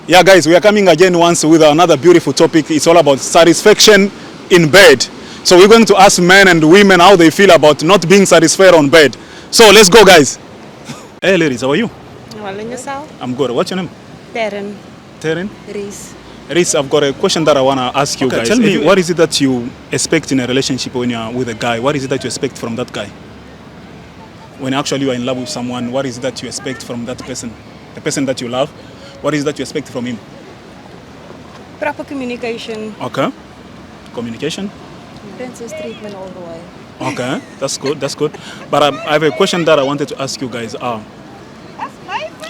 Yeah, guys, we are coming again once with another beautiful topic. It's all about satisfaction in bed. So we're going to ask men and women how they feel about not being satisfied on bed. So let's go, guys. Hey, ladies, how are you? Well, and yourself? I'm good. What's your name? Darren. Taryn? Reese. Reese, I've got a question that I want to ask you guys. Tell me, what is it that you expect in a relationship when you're with a guy? What is it that you expect from that guy? When actually you are in love with someone, what is it that you expect from that person? The person that you love, what is it that you expect from him? Proper communication. Okay. Communication? Princess treatment all the way. Okay, that's good, that's good. But I have a question that I wanted to ask you guys.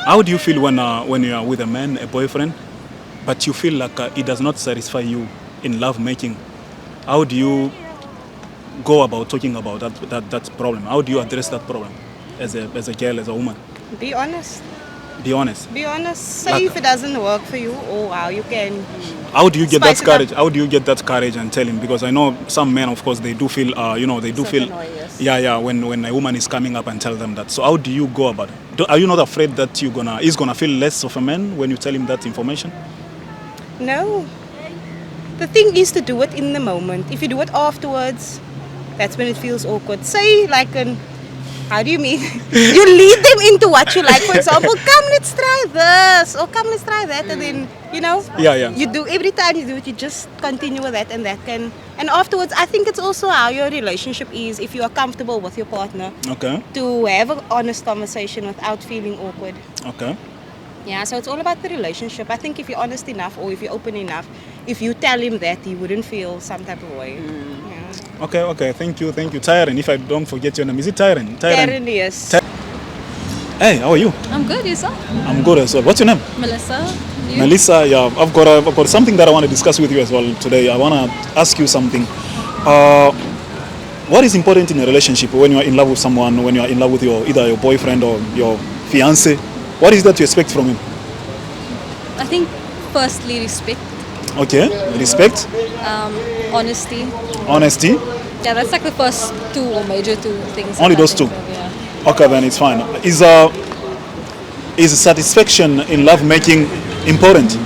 How do you feel when you are with a man, a boyfriend, but you feel like it does not satisfy you in love making? How do you go about talking about that problem? How do you address that problem as a girl, as a woman? Be honest. Be honest. Be honest. Say if it doesn't work for you, or how you can. How do you get that Spice it up. courage? How do you get that courage and tell him? Because I know some men, of course, they do feel, they do feel, yeah, when a woman is coming up and tell them that. So how do you go about it? Are you not afraid that he's gonna feel less of a man when you tell him that information? No. The thing is to do it in the moment. If you do it afterwards, that's when it feels awkward. Say how do you mean? You lead them into what you like. For example, come let's try this, or come let's try that, and then Yeah. You do every time you do it, you just continue with that, and that can. And afterwards, I think it's also how your relationship is. If you are comfortable with your partner, Okay. to have an honest conversation without feeling awkward. Okay. Yeah, so it's all about the relationship. I think if you're honest enough, or if you're open enough, if you tell him that, he wouldn't feel some type of way. Yeah. Okay. Thank you. Tyron. If I don't forget your name, is it Tyron? Darren, yes. Hey, how are you? I'm good, yourself? I'm good as well. What's your name? Melissa? You? Melissa, yeah, I've got something that I want to discuss with you as well today. I want to ask you something. What is important in a relationship when you are in love with someone, when you are in love with either your boyfriend or your fiance? What is that you expect from him? I think firstly respect, Okay, respect, honesty. honesty. Yeah, that's like the first two or major two things. Only that I those think two? of, yeah. Okay, then it's fine. Is satisfaction in love making important?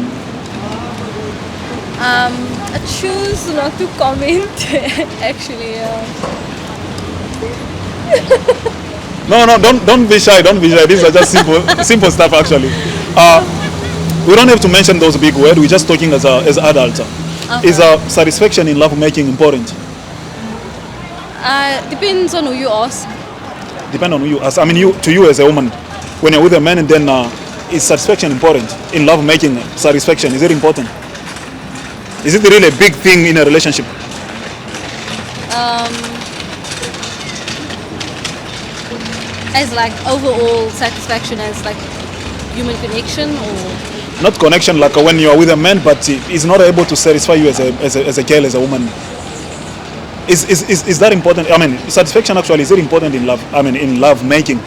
I choose not to comment, actually. No, don't be shy. These are just simple stuff actually. We don't have to mention those big words. We're just talking as adults. Okay. Is satisfaction in love making important? Depends on who you ask. Depend on who you ask. I mean, you as a woman, when you're with a man, and then is satisfaction important in love making? Satisfaction, is it important? Is it really a big thing in a relationship? As like overall satisfaction, as like human connection, or Not connection like when you are with a man, but he's not able to satisfy you as a girl, as a woman. Is that important? I mean, satisfaction actually, is it important in love? I mean, in love making?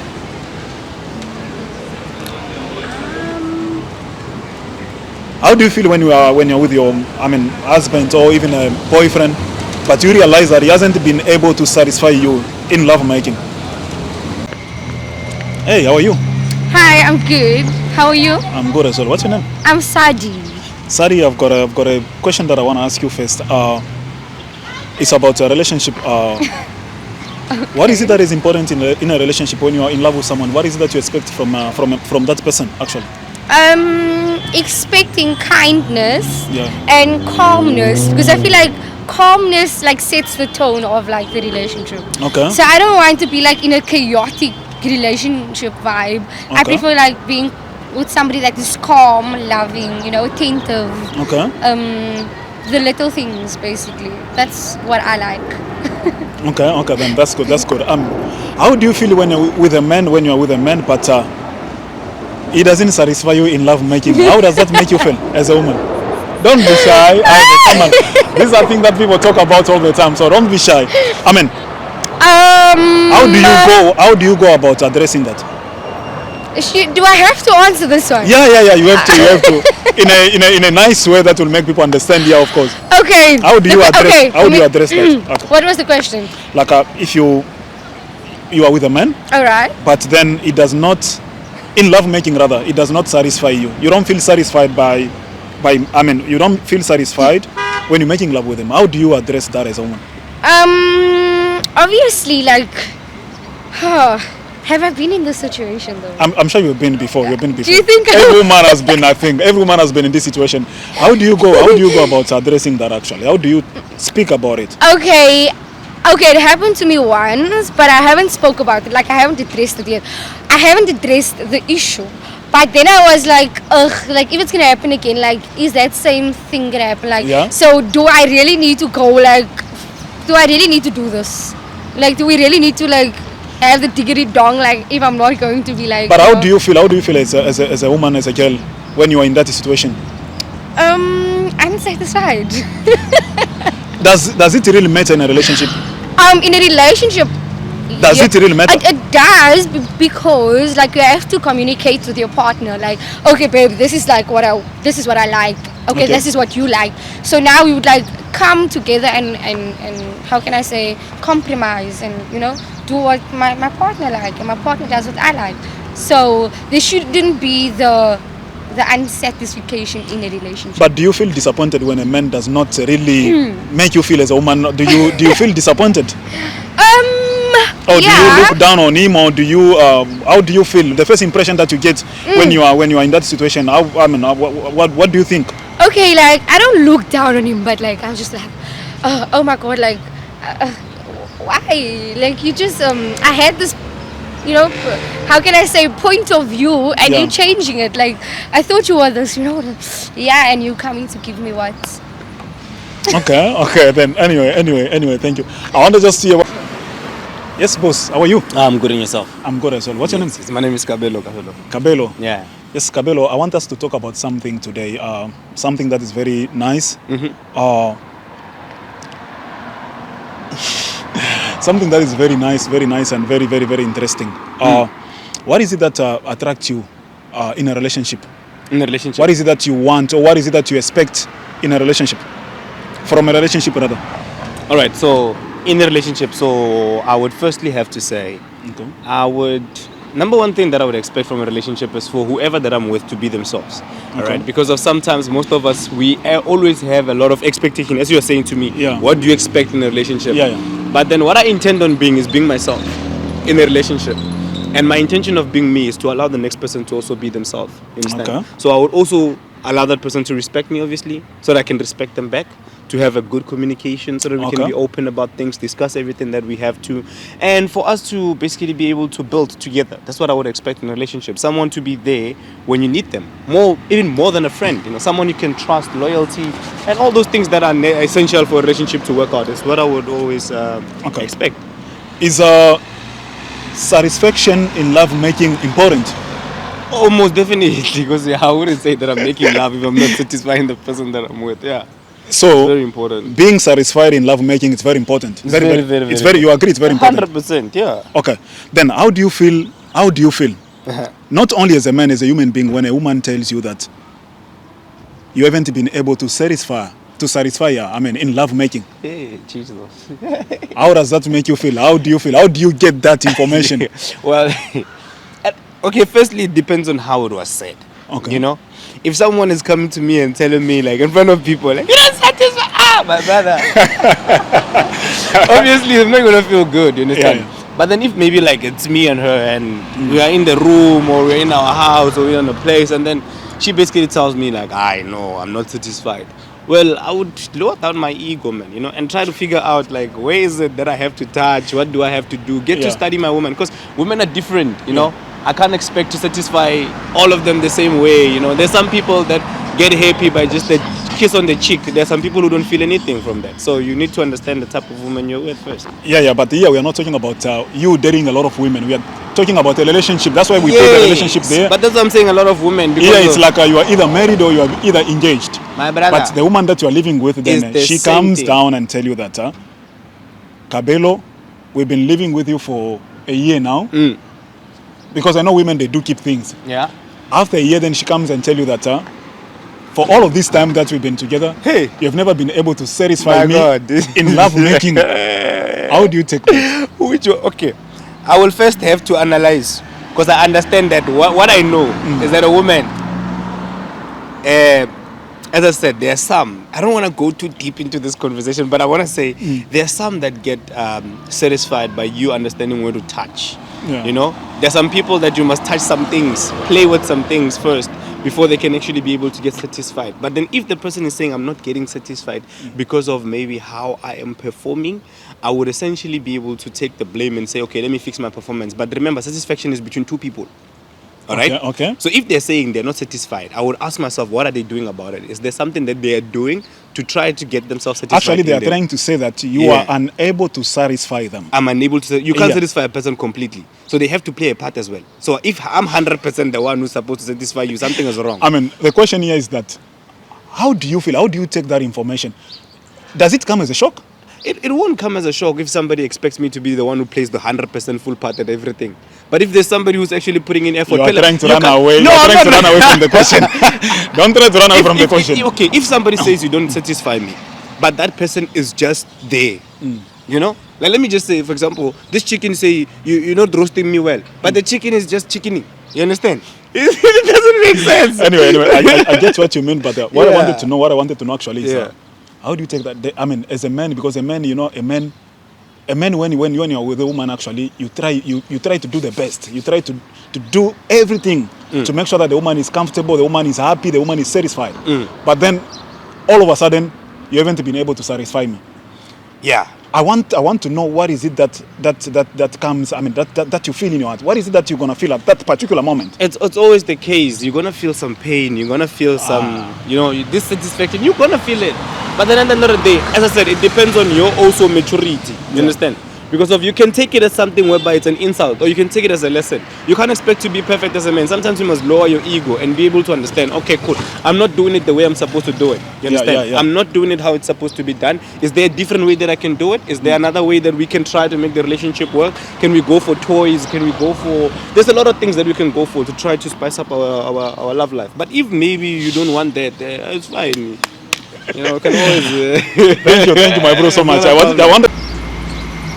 How do you feel when you're with your husband or even a boyfriend, but you realize that he hasn't been able to satisfy you in love making? Hey, how are you? Hi, I'm good. How are you? I'm good as well. What's your name? I'm Sadi. Sari, I've got a question that I want to ask you first. It's about a relationship. What is it that is important in a relationship when you are in love with someone? What is it that you expect from that person actually? Expecting kindness Yeah. and calmness, because I feel like calmness like sets the tone of like the relationship. Okay. So I don't want to be like in a chaotic relationship vibe. I Okay. prefer like being with somebody that is calm, loving, attentive. Okay. The little things basically. That's what I like. Okay. Then that's good. How do you feel when you're with a man, but he doesn't satisfy you in love making? How does that make you feel as a woman? Don't be shy. Come on. These are things that people talk about all the time, so don't be shy. I mean, how do you go about addressing that? Do I have to answer this one? Yeah. You have to. In a nice way that will make people understand. Yeah, of course. Okay. How do you address? Okay. How do you address that? Okay. What was the question? Like if you are with a man, All right. but then he does not in love making rather, it does not satisfy you. You don't feel satisfied you don't feel satisfied when you're making love with him. How do you address that as a woman? Obviously, like, have I been in this situation though? I'm sure you've been before. You've been before. Do you think every woman has been? I think every woman has been in this situation. How do you go about addressing that actually? How do you speak about it? Okay, it happened to me once, but I haven't spoke about it. Like, I haven't addressed it yet. I haven't addressed the issue. But then I was like, ugh, like, if it's gonna happen again, like, is that same thing gonna happen? Like, Yeah. so do I really need to go, like, do I really need to do this? Like, do we really need to, like, have the diggity dong, like, if I'm not going to be, like... But how do you feel? How do you feel as a woman, as a girl, when you are in that situation? I'm satisfied. Does it really matter in a relationship? In a relationship... Does it really matter? It does, because like you have to communicate with your partner. Like, okay, babe, this is what I like. Okay, this is what you like. So now we would like come together and how can I say, compromise and do what my partner like and my partner does what I like. So there shouldn't be the unsatisfaction in a relationship. But do you feel disappointed when a man does not really make you feel as a woman? Do you feel disappointed? Or do you look down on him, or do you? How do you feel? The first impression that you get when you are in that situation. What do you think? Okay, like I don't look down on him, but like I'm just like, oh my god, like why? Like you just I had this, how can I say, point of view, and you're changing it. Like I thought you were this, and you coming to give me what? Okay. Then anyway, thank you. I want to just see. Yes, boss. How are you? I'm good, and yourself? I'm good as well. What's your name? My name is Cabo. Cabello. Yeah. Yes, Cabello. I want us to talk about something today. Something that is very nice. Something that is very nice, and very, very, very interesting. What is it that attracts you in a relationship? In a relationship? What is it that you want, or what is it that you expect in a relationship? From a relationship, rather. All right. So, in a relationship, so I would firstly have to say, number one thing that I would expect from a relationship is for whoever that I'm with to be themselves. All right, because of sometimes most of us, we always have a lot of expectation, as you were saying to me. Yeah. What do you expect in a relationship? Yeah. But then what I intend on being is being myself in a relationship. And my intention of being me is to allow the next person to also be themselves. You understand? Okay. So I would also allow that person to respect me, obviously, so that I can respect them back, to have a good communication, so that we can be open about things, discuss everything that we have to, and for us to basically be able to build together. That's what I would expect in a relationship. Someone to be there when you need them, even more than a friend. Someone you can trust, loyalty, and all those things that are essential for a relationship to work out. Is what I would always expect. Is satisfaction in love making important? Oh, most definitely, because I wouldn't say that I'm making love if I'm not satisfying the person that I'm with. Yeah. So it's very important. Being satisfied in love making is very important. It's very you agree it's very important. 100%, yeah. Okay. Then how do you feel not only as a man, as a human being, when a woman tells you that you haven't been able to satisfy her, in love making? Hey, Jesus. How does that make you feel? How do you feel? How do you get that information? Well, okay, firstly, it depends on how it was said. Okay. If someone is coming to me and telling me, like, in front of people, like, you're not satisfied, my brother. Obviously, I'm not going to feel good, you understand? Yeah. But then if maybe, like, it's me and her and we are in the room or we're in our house or we're in a place, and then she basically tells me, like, I know, I'm not satisfied. Well, I would lower down my ego, man, and try to figure out, like, where is it that I have to touch? What do I have to do? Get to study my woman, because women are different, you know. I can't expect to satisfy all of them the same way, There's some people that get happy by just a kiss on the cheek. There's some people who don't feel anything from that. So you need to understand the type of woman you're with first. Yeah, but here we are not talking about you dating a lot of women. We are talking about a relationship. That's why we put the relationship there. But that's what I'm saying, a lot of women. Because it's like you are either married or you are either engaged. My brother. But the woman that you are living with, then she comes down and tell you that, Cabello, we've been living with you for a year now. Because I know women, they do keep things. Yeah. After a year, then she comes and tell you that, for all of this time that we've been together, you have never been able to satisfy me in love making. How do you take that? Okay. I will first have to analyze because I understand that what I know is that a woman, as I said, there are some, I don't want to go too deep into this conversation, but I want to say there are some that get satisfied by you understanding where to touch. Yeah. You know, there are some people that you must touch some things, play with some things first before they can actually be able to get satisfied. But then if the person is saying I'm not getting satisfied because of maybe how I am performing, I would essentially be able to take the blame and say, okay, let me fix my performance. But remember, satisfaction is between two people. All right? Okay. So if they're saying they're not satisfied, I would ask myself, what are they doing about it? Is there something that they are doing to try to get themselves satisfied? Actually, they are trying to say that you are unable to satisfy them. I'm unable to. You can't satisfy a person completely. So they have to play a part as well. So if I'm 100% the one who's supposed to satisfy you, something is wrong. I mean, the question here is that, how do you feel? How do you take that information? Does it come as a shock? It won't come as a shock if somebody expects me to be the one who plays the 100% full part at everything. But if there's somebody who's actually putting in effort... You are trying to run away. No, you are trying to run away from the question. Don't try to run away from the question. Okay, if somebody says you don't satisfy me, but that person is just there, you know? Like, let me just say, for example, this chicken say, you're not roasting me well, but the chicken is just chickening. You understand? It doesn't make sense. Anyway, I get what you mean, but what I wanted to know actually is... how do you take that? I mean, as a man, because a man, you know, a man when you're with a woman, actually, you try to do the best. You try to do everything to make sure that the woman is comfortable, the woman is happy, the woman is satisfied. But then, all of a sudden, you haven't been able to satisfy me. Yeah. I want to know what is it that comes. I mean, that you feel in your heart. What is it that you're gonna feel at that particular moment? It's always the case. You're gonna feel some pain. You're gonna feel some, dissatisfaction. You're gonna feel it. But then at the end of the day, as I said, it depends on your also maturity. You understand? Because you can take it as something whereby it's an insult, or you can take it as a lesson. You can't expect to be perfect as a man. Sometimes you must lower your ego and be able to understand, okay, cool, I'm not doing it the way I'm supposed to do it. You understand? Yeah. I'm not doing it how it's supposed to be done. Is there a different way that I can do it? Is there another way that we can try to make the relationship work? Can we go for toys? Can we go for... There's a lot of things that we can go for to try to spice up our love life. But if maybe you don't want that, it's fine. You know, can always... Thank you, my bro, so much. I want.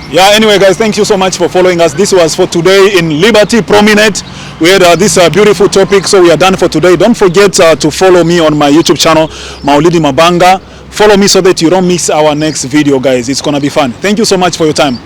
Yeah, anyway, guys, thank you so much for following us. This was for today in Liberty Prominent. We had this beautiful topic, so we are done for today. Don't forget to follow me on my YouTube channel, Maulidi Mabanga. Follow me so that you don't miss our next video, guys. It's going to be fun. Thank you so much for your time.